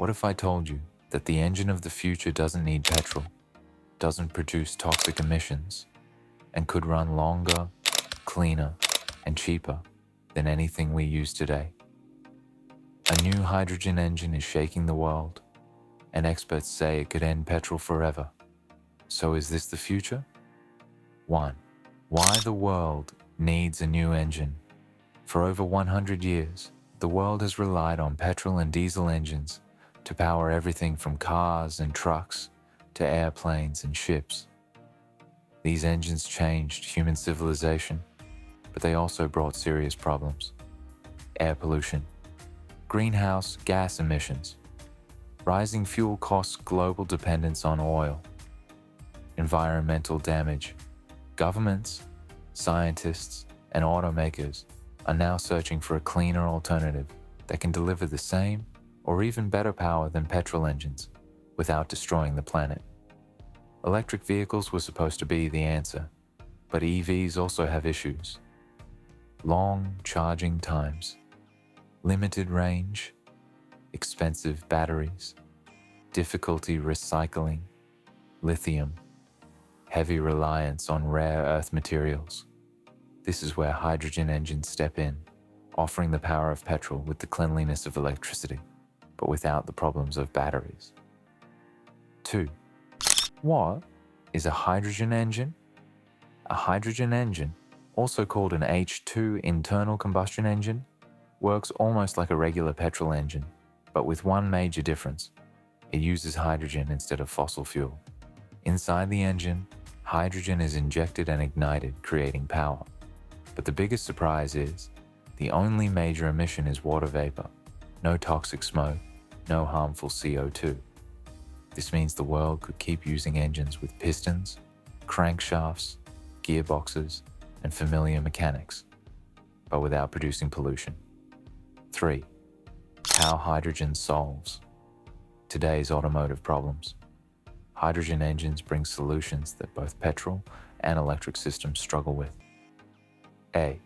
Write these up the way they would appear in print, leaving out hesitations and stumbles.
What if I told you that the engine of the future doesn't need petrol, doesn't produce toxic emissions, and could run longer, cleaner, and cheaper than anything we use today? A new hydrogen engine is shaking the world, and experts say it could end petrol forever. So is this the future? 1. Why the world needs a new engine. For over 100 years, the world has relied on petrol and diesel engines to power everything from cars and trucks to airplanes and ships. These engines changed human civilization, but they also brought serious problems. Air pollution, greenhouse gas emissions, rising fuel costs, global dependence on oil, environmental damage. Governments, scientists, and automakers are now searching for a cleaner alternative that can deliver the same or even better power than petrol engines without destroying the planet. Electric vehicles were supposed to be the answer, but EVs also have issues. Long charging times, limited range, expensive batteries, difficulty recycling, lithium, heavy reliance on rare earth materials. This is where hydrogen engines step in, offering the power of petrol with the cleanliness of electricity, but without the problems of batteries. 2. What is a hydrogen engine? A hydrogen engine, also called an H2 internal combustion engine, works almost like a regular petrol engine, but with one major difference. It uses hydrogen instead of fossil fuel. Inside the engine, hydrogen is injected and ignited, creating power. But the biggest surprise is, the only major emission is water vapor. No toxic smoke, no harmful CO2. This means the world could keep using engines with pistons, crankshafts, gearboxes, and familiar mechanics, but without producing pollution. 3. How hydrogen solves today's automotive problems. Hydrogen engines bring solutions that both petrol and electric systems struggle with. A.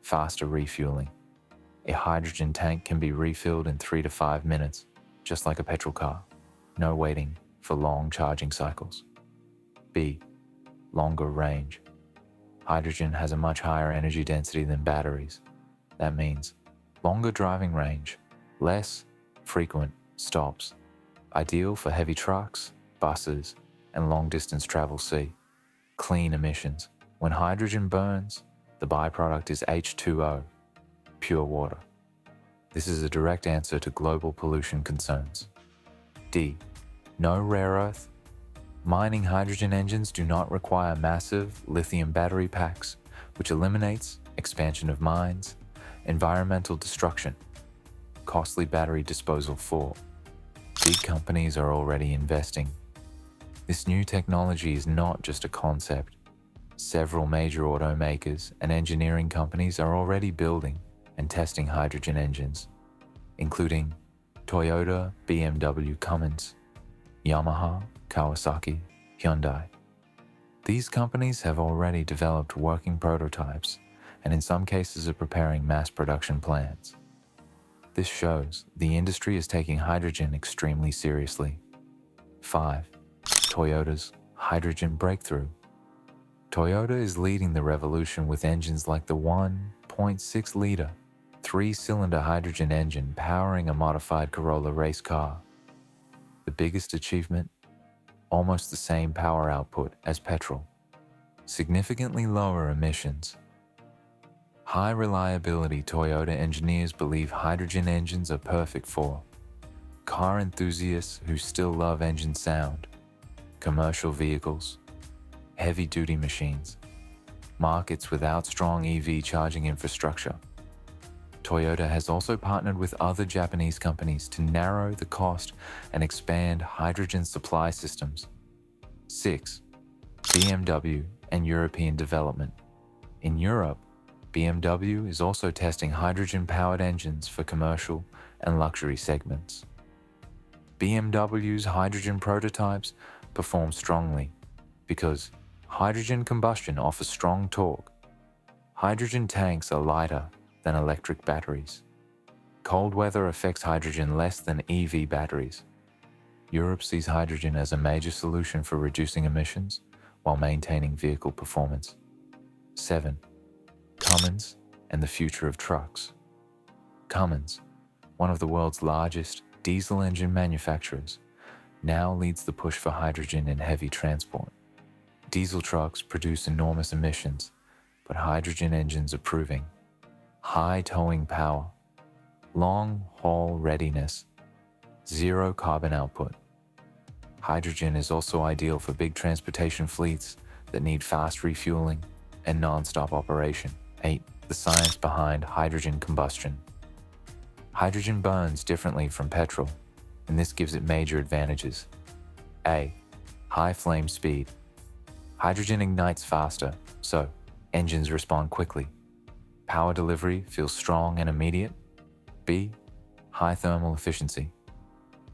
Faster refueling. A hydrogen tank can be refilled in 3 to 5 minutes, just like a petrol car. No waiting for long charging cycles. B. Longer range. Hydrogen has a much higher energy density than batteries. That means longer driving range, less frequent stops, ideal for heavy trucks, buses, and long-distance travel. C. Clean emissions. When hydrogen burns, the byproduct is H2O, pure water. This is a direct answer to global pollution concerns. D. No rare earth. Mining hydrogen engines do not require massive lithium battery packs, which eliminates expansion of mines, environmental destruction, costly battery disposal. 4. Big companies are already investing. This new technology is not just a concept. Several major automakers and engineering companies are already building and testing hydrogen engines, including Toyota, BMW, Cummins, Yamaha, Kawasaki, Hyundai. These companies have already developed working prototypes and in some cases are preparing mass production plans. This shows the industry is taking hydrogen extremely seriously. 5. Toyota's hydrogen breakthrough. Toyota is leading the revolution with engines like the 1.6-liter, 3-cylinder hydrogen engine powering a modified Corolla race car. The biggest achievement? Almost the same power output as petrol. Significantly lower emissions. High reliability. Toyota engineers believe hydrogen engines are perfect for car enthusiasts who still love engine sound, commercial vehicles, heavy-duty machines, markets without strong EV charging infrastructure. Toyota has also partnered with other Japanese companies to narrow the cost and expand hydrogen supply systems. 6. BMW and European development. In Europe, BMW is also testing hydrogen-powered engines for commercial and luxury segments. BMW's hydrogen prototypes perform strongly because hydrogen combustion offers strong torque. Hydrogen tanks are lighter than electric batteries. Cold weather affects hydrogen less than EV batteries. Europe sees hydrogen as a major solution for reducing emissions while maintaining vehicle performance. 7. Cummins and the future of trucks. Cummins, one of the world's largest diesel engine manufacturers, now leads the push for hydrogen in heavy transport. Diesel trucks produce enormous emissions, but hydrogen engines are proving high towing power, long haul readiness, zero carbon output. Hydrogen is also ideal for big transportation fleets that need fast refueling and non-stop operation. 8. The science behind hydrogen combustion. Hydrogen burns differently from petrol, and this gives it major advantages. A. High flame speed. Hydrogen ignites faster, so engines respond quickly. Power delivery feels strong and immediate. B. High thermal efficiency.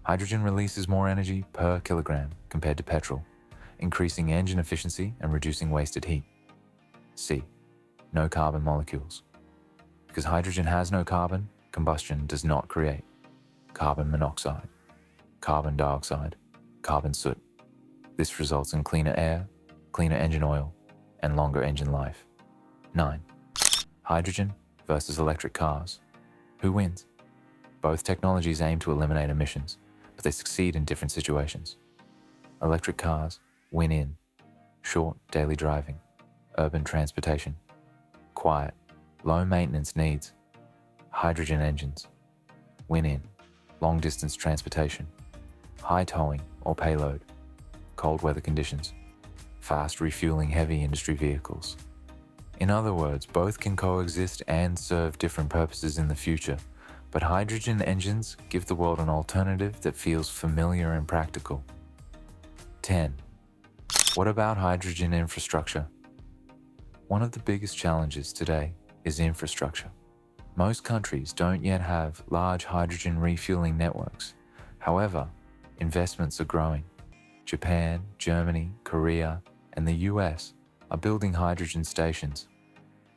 Hydrogen releases more energy per kilogram compared to petrol, increasing engine efficiency and reducing wasted heat. C. No carbon molecules. Because hydrogen has no carbon, combustion does not create carbon monoxide, carbon dioxide, carbon soot. This results in cleaner air, cleaner engine oil, and longer engine life. 9. Hydrogen versus electric cars. Who wins? Both technologies aim to eliminate emissions, but they succeed in different situations. Electric cars win in short daily driving, urban transportation, quiet, low maintenance needs. Hydrogen engines win in long distance transportation, high towing or payload, cold weather conditions, fast refueling heavy industry vehicles. In other words, both can coexist and serve different purposes in the future, but hydrogen engines give the world an alternative that feels familiar and practical. 10. What about hydrogen infrastructure? One of the biggest challenges today is infrastructure. Most countries don't yet have large hydrogen refueling networks. However, investments are growing. Japan, Germany, Korea, and the US are building hydrogen stations.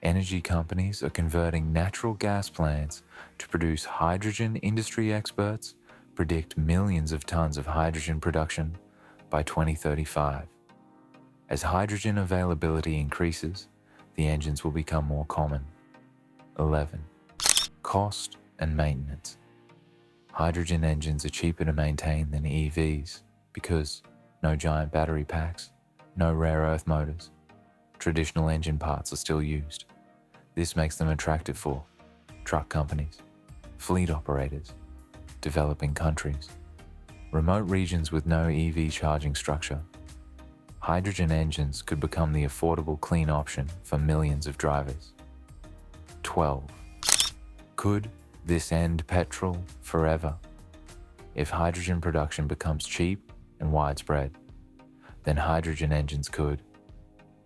Energy companies are converting natural gas plants to produce hydrogen. Industry experts predict millions of tons of hydrogen production by 2035. As hydrogen availability increases, the engines will become more common. 11. Cost and maintenance. Hydrogen engines are cheaper to maintain than EVs because no giant battery packs, no rare earth motors. Traditional engine parts are still used. This makes them attractive for truck companies, fleet operators, developing countries, remote regions with no EV charging structure. Hydrogen engines could become the affordable clean option for millions of drivers. 12. Could this end petrol forever? If hydrogen production becomes cheap and widespread, then hydrogen engines could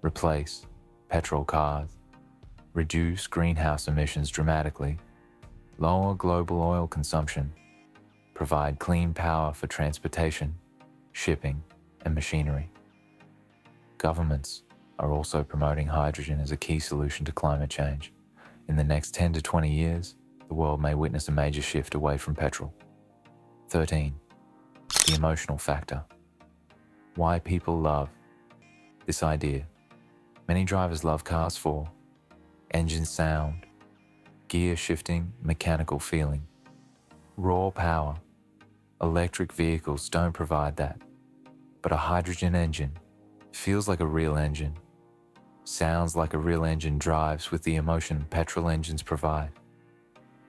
replace petrol cars, reduce greenhouse emissions dramatically, lower global oil consumption, provide clean power for transportation, shipping, and machinery. Governments are also promoting hydrogen as a key solution to climate change. In the next 10 to 20 years, the world may witness a major shift away from petrol. 13. The emotional factor. Why people love this idea. Many drivers love cars for engine sound, gear shifting, mechanical feeling, raw power. Electric vehicles don't provide that, but a hydrogen engine feels like a real engine, sounds like a real engine, drives with the emotion petrol engines provide.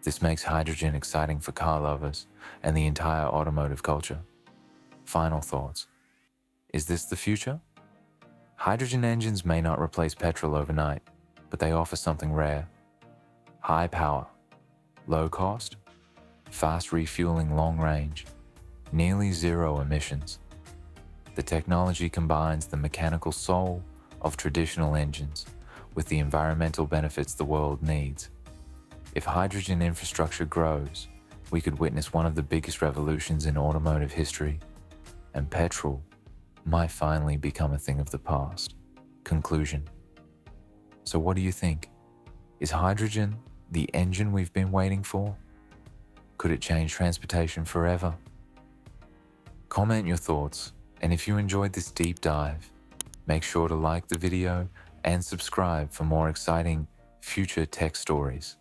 This makes hydrogen exciting for car lovers and the entire automotive culture. Final thoughts. Is this the future? Hydrogen engines may not replace petrol overnight, but they offer something rare. High power, low cost, fast refueling, long range, nearly zero emissions. The technology combines the mechanical soul of traditional engines with the environmental benefits the world needs. If hydrogen infrastructure grows, we could witness one of the biggest revolutions in automotive history, and petrol might finally become a thing of the past. Conclusion. So what do you think? Is hydrogen the engine we've been waiting for? Could it change transportation forever? Comment your thoughts, and if you enjoyed this deep dive, make sure to like the video and subscribe for more exciting future tech stories.